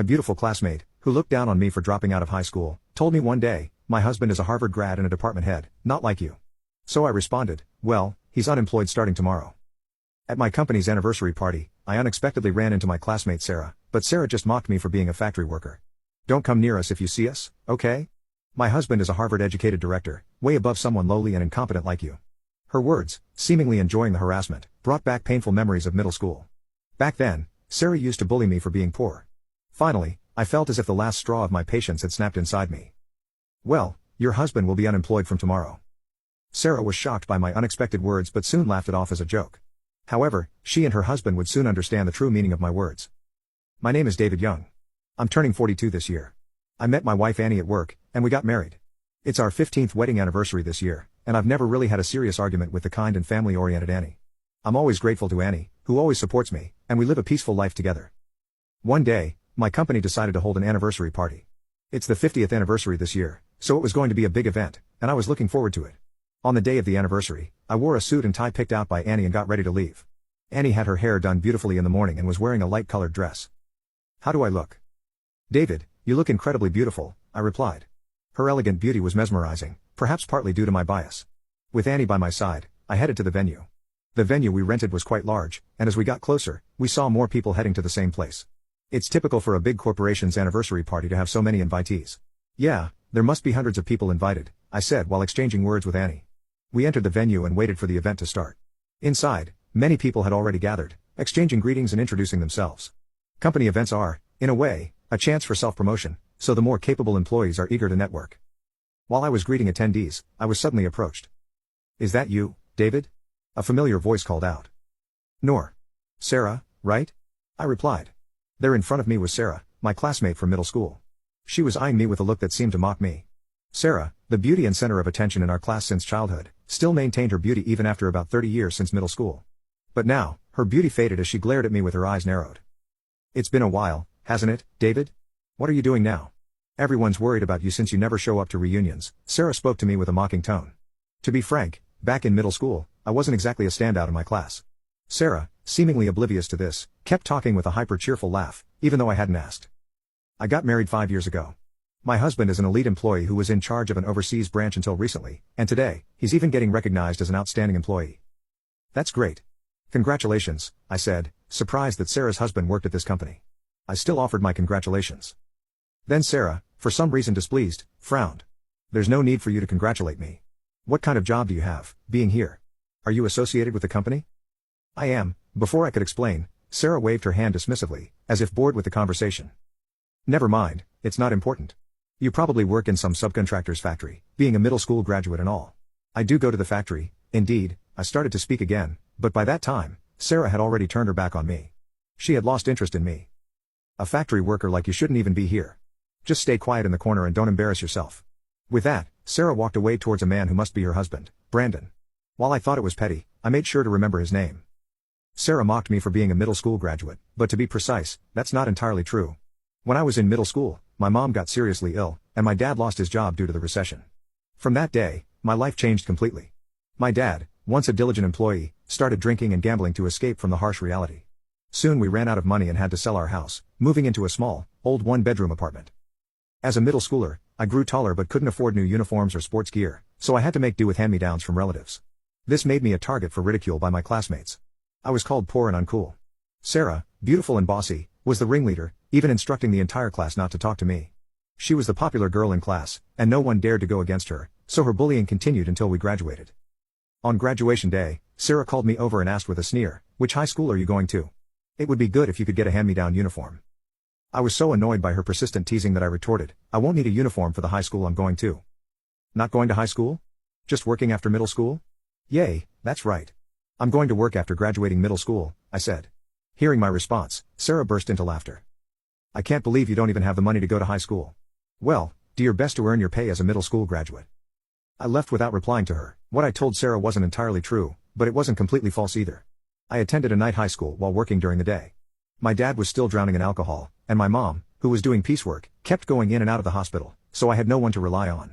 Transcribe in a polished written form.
A beautiful classmate, who looked down on me for dropping out of high school, told me one day, "My husband is a Harvard grad and a department head, not like you." So I responded, "Well, he's unemployed starting tomorrow." At my company's anniversary party, I unexpectedly ran into my classmate Sarah, but Sarah just mocked me for being a factory worker. "Don't come near us if you see us, okay? My husband is a Harvard-educated director, way above someone lowly and incompetent like you." Her words, seemingly enjoying the harassment, brought back painful memories of middle school. Back then, Sarah used to bully me for being poor. Finally, I felt as if the last straw of my patience had snapped inside me. "Well, your husband will be unemployed from tomorrow." Sarah was shocked by my unexpected words but soon laughed it off as a joke. However, she and her husband would soon understand the true meaning of my words. My name is David Young. I'm turning 42 this year. I met my wife Annie at work, and we got married. It's our 15th wedding anniversary this year, and I've never really had a serious argument with the kind and family-oriented Annie. I'm always grateful to Annie, who always supports me, and we live a peaceful life together. One day, my company decided to hold an anniversary party. It's the 50th anniversary this year, so it was going to be a big event, and I was looking forward to it. On the day of the anniversary, I wore a suit and tie picked out by Annie and got ready to leave. Annie had her hair done beautifully in the morning and was wearing a light-colored dress. "How do I look?" "David, you look incredibly beautiful," I replied. Her elegant beauty was mesmerizing, perhaps partly due to my bias. With Annie by my side, I headed to the venue. The venue we rented was quite large, and as we got closer, we saw more people heading to the same place. It's typical for a big corporation's anniversary party to have so many invitees. "Yeah, there must be hundreds of people invited," I said while exchanging words with Annie. We entered the venue and waited for the event to start. Inside, many people had already gathered, exchanging greetings and introducing themselves. Company events are, in a way, a chance for self-promotion, so the more capable employees are eager to network. While I was greeting attendees, I was suddenly approached. "Is that you, David?" A familiar voice called out. "Nor. Sarah, right?" I replied. There in front of me was Sarah, my classmate from middle school. She was eyeing me with a look that seemed to mock me. Sarah, the beauty and center of attention in our class since childhood, still maintained her beauty even after about 30 years since middle school. But now, her beauty faded as she glared at me with her eyes narrowed. "It's been a while, hasn't it, David? What are you doing now? Everyone's worried about you since you never show up to reunions," Sarah spoke to me with a mocking tone. To be frank, back in middle school, I wasn't exactly a standout in my class. Sarah, seemingly oblivious to this, kept talking with a hyper-cheerful laugh, even though I hadn't asked. "I got married 5 years ago. My husband is an elite employee who was in charge of an overseas branch until recently, and today, he's even getting recognized as an outstanding employee." "That's great. Congratulations," I said, surprised that Sarah's husband worked at this company. I still offered my congratulations. Then Sarah, for some reason displeased, frowned. "There's no need for you to congratulate me. What kind of job do you have, being here? Are you associated with the company?" "I am." Before I could explain, Sarah waved her hand dismissively, as if bored with the conversation. "Never mind, it's not important. You probably work in some subcontractor's factory, being a middle school graduate and all." "I do go to the factory, indeed." I started to speak again, but by that time, Sarah had already turned her back on me. She had lost interest in me. "A factory worker like you shouldn't even be here. Just stay quiet in the corner and don't embarrass yourself." With that, Sarah walked away towards a man who must be her husband, Brandon. While I thought it was petty, I made sure to remember his name. Sarah mocked me for being a middle school graduate, but to be precise, that's not entirely true. When I was in middle school, my mom got seriously ill, and my dad lost his job due to the recession. From that day, my life changed completely. My dad, once a diligent employee, started drinking and gambling to escape from the harsh reality. Soon we ran out of money and had to sell our house, moving into a small, old one-bedroom apartment. As a middle schooler, I grew taller but couldn't afford new uniforms or sports gear, so I had to make do with hand-me-downs from relatives. This made me a target for ridicule by my classmates. I was called poor and uncool. Sarah, beautiful and bossy, was the ringleader, even instructing the entire class not to talk to me. She was the popular girl in class, and no one dared to go against her, so her bullying continued until we graduated. On graduation day, Sarah called me over and asked with a sneer, "Which high school are you going to? It would be good if you could get a hand-me-down uniform." I was so annoyed by her persistent teasing that I retorted, "I won't need a uniform for the high school I'm going to." "Not going to high school? Just working after middle school?" "Yay, that's right. I'm going to work after graduating middle school," I said. Hearing my response, Sarah burst into laughter. "I can't believe you don't even have the money to go to high school. Well, do your best to earn your pay as a middle school graduate." I left without replying to her. What I told Sarah wasn't entirely true, but it wasn't completely false either. I attended a night high school while working during the day. My dad was still drowning in alcohol, and my mom, who was doing piecework, kept going in and out of the hospital, so I had no one to rely on.